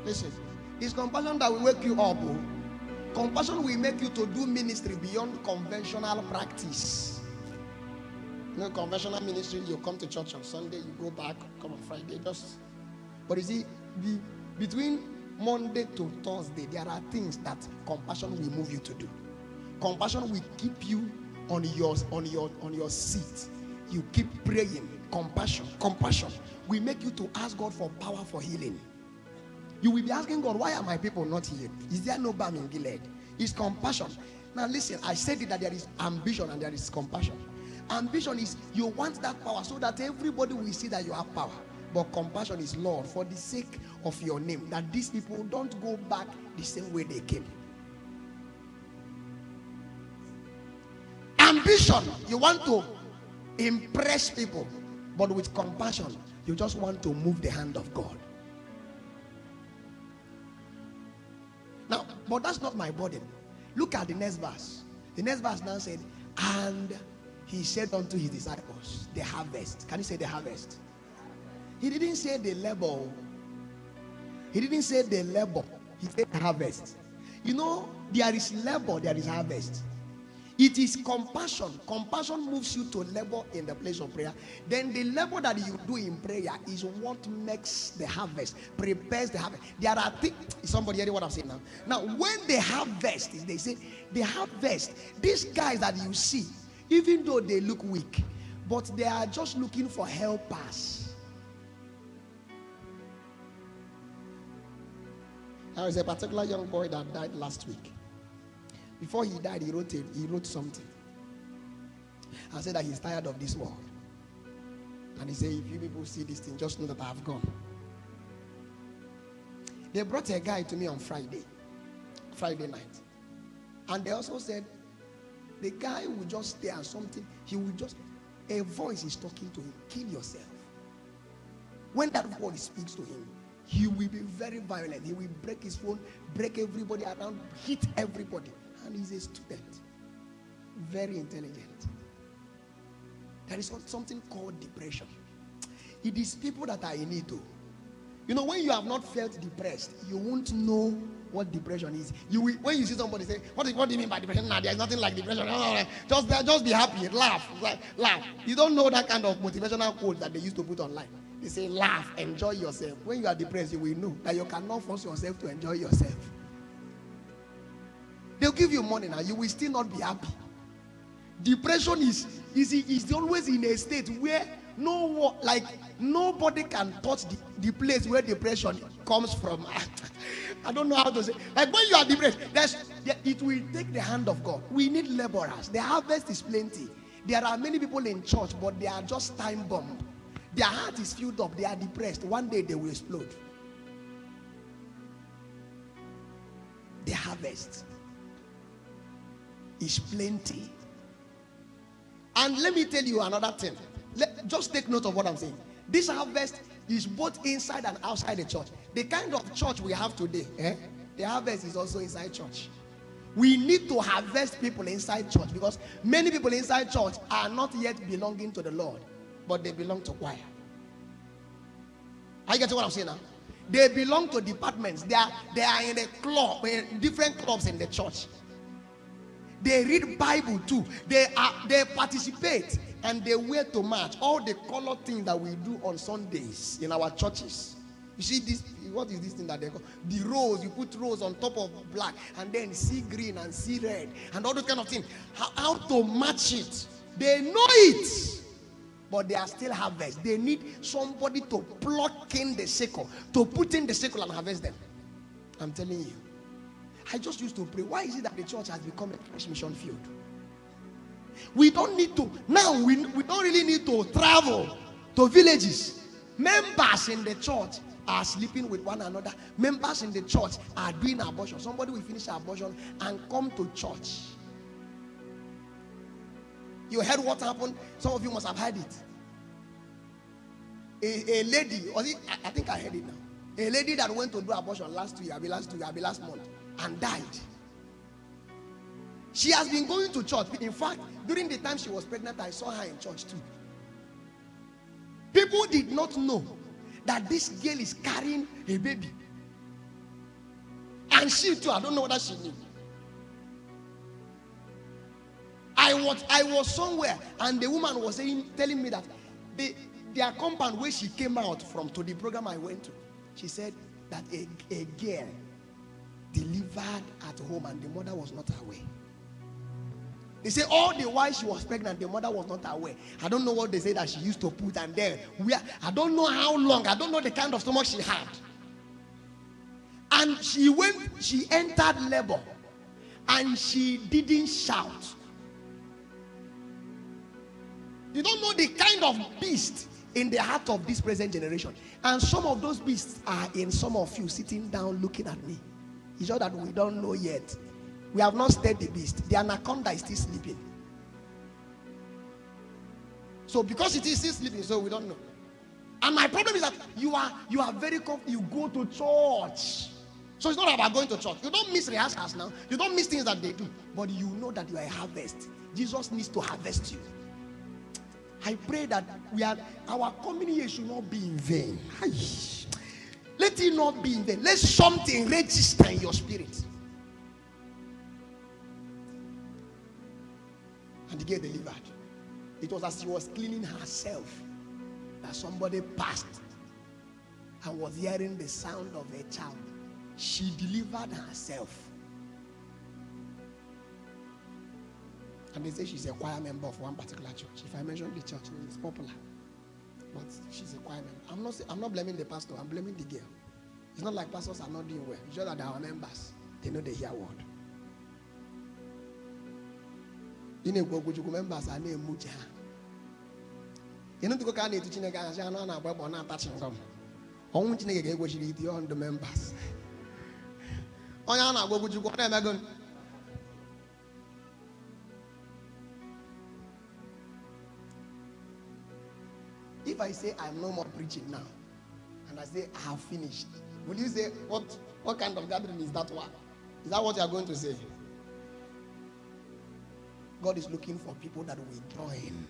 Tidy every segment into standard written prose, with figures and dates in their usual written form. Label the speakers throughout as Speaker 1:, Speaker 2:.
Speaker 1: Listen, it's compassion that will wake you up. Oh. Compassion will make you to do ministry beyond conventional practice. You know, conventional ministry, you come to church on Sunday, you go back, come on Friday, but you see, between Monday to Thursday, there are things that compassion will move you to do. Compassion will keep you on your seat. You keep praying. Compassion will make you to ask God for power for healing. You will be asking God, why are my people not healed? Is there no balm in Gilead? It's compassion. Now listen, I said it that there is ambition and there is compassion. Ambition is you want that power so that everybody will see that you have power. But compassion is, Lord, for the sake of your name, that these people don't go back the same way they came. Ambition, you want to impress people, but with compassion, you just want to move the hand of God. Now, but that's not my burden. Look at the next verse. The next verse now said, and he said unto his disciples, the harvest. Can you say the harvest? He didn't say the labor. He didn't say the labor. He said the harvest. You know, there is labor, there is harvest. It is compassion. Compassion moves you to labor in the place of prayer. Then the labor that you do in prayer is what makes the harvest, prepares the harvest. There are things, somebody hearing what I'm saying now? Now, when the harvest, they say, the harvest, these guys that you see, even though they look weak, but they are just looking for helpers. There is a particular young boy that died last week. Before he died, he wrote something. I said that he's tired of this world. And he said, if you people see this thing, just know that I have gone. They brought a guy to me on Friday night. And they also said, the guy will just stay and something, a voice is talking to him, kill yourself. When that voice speaks to him, he will be very violent. He will break his phone, break everybody around, hit everybody. And he's a student. Very intelligent. There is something called depression. It is people that are in it too. You know, when you have not felt depressed, you won't know what depression is. When you see somebody say, what do you mean by depression? Nah, there's nothing like depression. Just be happy, laugh. Laugh. You don't know that kind of motivational quote that they used to put online. They say, laugh, enjoy yourself. When you are depressed, you will know that you cannot force yourself to enjoy yourself. They'll give you money now, you will still not be happy. Depression is always in a state where nobody can touch the place where depression comes from. I don't know how to say. Like when you are depressed, it will take the hand of God. We need laborers. The harvest is plenty. There are many people in church, but they are just time bomb. Their heart is filled up. They are depressed. One day they will explode. The harvest is plenty. And let me tell you another thing. Just take note of what I'm saying. This harvest is both inside and outside the church. The kind of church we have today, the harvest is also inside church. We need to harvest people inside church because many people inside church are not yet belonging to the Lord, but they belong to choir. Are you getting what I'm saying now? They belong to departments. They are in a club, in different clubs in the church. They read Bible too. They participate and they wear to match all the color things that we do on Sundays in our churches. You see this? What is this thing that they call the rose? You put rose on top of black and then see green and see red and all those kind of things. How to match it? They know it, but they are still harvest. They need somebody to pluck in the sickle, to put in the sickle and harvest them. I'm telling you. I just used to pray. Why is it that the church has become a fresh mission field? We don't need to, now we don't really need to travel to villages. Members in the church are sleeping with one another. Members in the church are doing abortion. Somebody will finish abortion and come to church. You heard what happened? Some of you must have heard it. A lady, I think I heard it now. A lady that went to do abortion last month. And died. She has been going to church. In fact, during the time she was pregnant, I saw her in church too. People did not know that this girl is carrying a baby. And she too, I don't know whether she knew. I was somewhere, and the woman was telling me that their compound where she came out from to the program I went to, she said that a girl delivered at home and the mother was not aware. They say all the while she was pregnant, the mother was not aware. I don't know what they say that she used to put, and then I don't know how long, I don't know the kind of stomach she had. And she entered labor, and she didn't shout. You don't know the kind of beast in the heart of this present generation. And some of those beasts are in some of you sitting down looking at me. It's just that we don't know yet. We have not stirred the beast. The anaconda is still sleeping. So because it is still sleeping, so we don't know. And my problem is that you are very confident. You go to church. So it's not about going to church. You don't miss rehearsals now. You don't miss things that they do. But you know that you are a harvest. Jesus needs to harvest you. I pray that our coming here should not be in vain. Let it not be in vain. Let something register in your spirit. And the girl delivered. It was as she was cleaning herself that somebody passed and was hearing the sound of a child. She delivered herself. And they say she's a choir member of one particular church. If I mention the church, it's popular. But she's a choir member. I'm not blaming the pastor, I'm blaming the girl. It's not like pastors are not doing well. It's just that our members, they know they hear word. You know, members are named Mucha. You know, to go to Chinecherem and say, "No, no, we're not touching them." On which nigga go to the on the members. On yana go to go to If I say I'm no more preaching now, and I say I have finished, will you say what kind of gathering is that one? Is that what you are going to say? God is looking for people that will join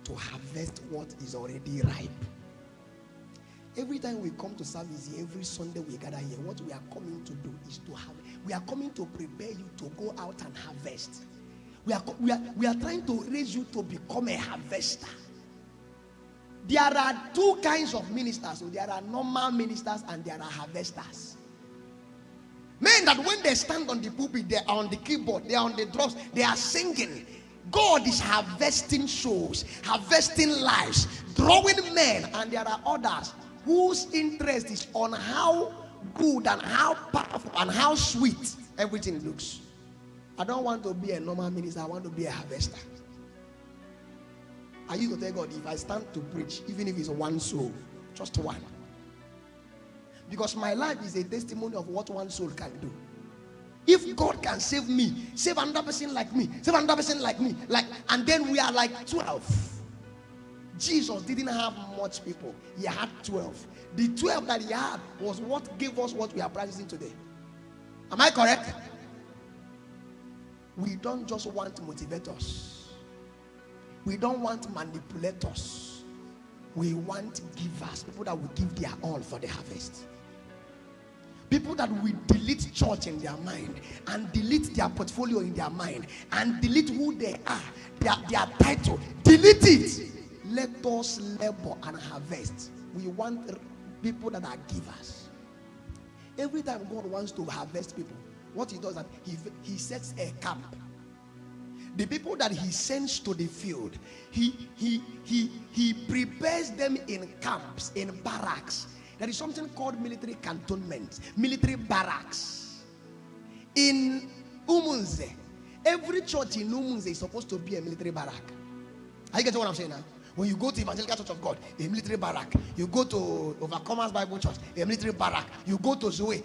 Speaker 1: to harvest what is already ripe. Every time we come to service here, every Sunday we gather here, what we are coming to do is to have. We are coming to prepare you to go out and harvest. We are trying to raise you to become a harvester. There are two kinds of ministers. So there are normal ministers and there are harvesters. Men that when they stand on the pulpit, they are on the keyboard, they are on the drums, they are singing. God is harvesting souls, harvesting lives, drawing men, and there are others whose interest is on how good and how powerful and how sweet everything looks. I don't want to be a normal minister, I want to be a harvester. I used to tell God, if I stand to preach, even if it's one soul, just one. Because my life is a testimony of what one soul can do. If God can save me, save another person like me, save another person like me, and then we are like 12. Jesus didn't have much people. He had 12. The 12 that he had was what gave us what we are practicing today. Am I correct? We don't just want motivators. We don't want manipulators. We want givers, people that will give their all for the harvest. People that will delete church in their mind and delete their portfolio in their mind and delete who they are, their title. Delete it. Let us labor and harvest. We want people that are givers. Every time God wants to harvest people, what he does is that he sets a camp. The people that he sends to the field, he prepares them in camps, in barracks. There is something called military cantonment, military barracks. In Umunze, every church in Umunze is supposed to be a military barrack. Are you getting what I'm saying now? When you go to Evangelical Church of God, a military barrack. You go to Overcomers Bible Church, a military barrack. You go to Zoe.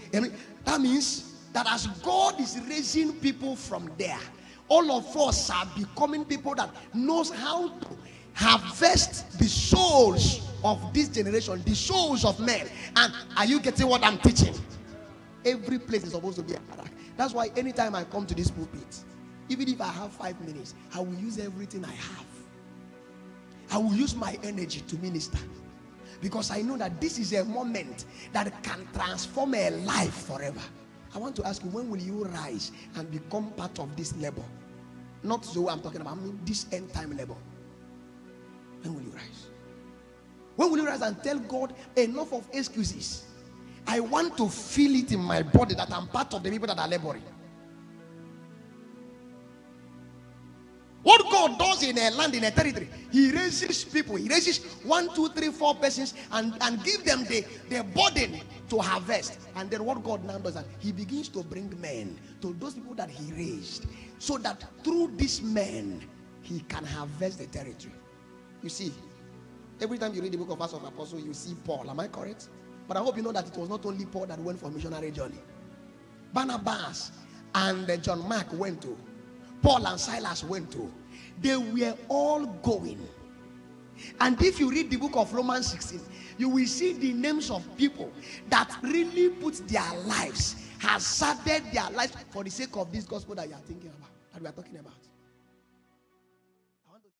Speaker 1: That means that as God is raising people from there, all of us are becoming people that knows how to harvest the souls of this generation, the souls of men. And are you getting what I'm teaching? Every place is supposed to be a barrack. That's why anytime I come to this pulpit, even if I have 5 minutes, I will use everything I have. I will use my energy to minister. Because I know that this is a moment that can transform a life forever. I want to ask you, when will you rise and become part of this labor? Not so I'm talking about, I mean this end time labor. When will you rise? When will you rise and tell God, enough of excuses? I want to feel it in my body that I'm part of the people that are laboring. What God does in a land, in a territory, he raises people. He raises 1, 2, 3, 4 persons and give them the burden to harvest. And then what God now does, that he begins to bring men to those people that he raised, so that through these men, he can harvest the territory. You see, every time you read the book of Acts of Apostles, you see Paul. Am I correct? But I hope you know that it was not only Paul that went for a missionary journey. Barnabas and John Mark went to. Paul and Silas went to. They were all going. And if you read the book of Romans 16, you will see the names of people that really put their lives, hazarded their lives for the sake of this gospel that you are thinking about, that we are talking about.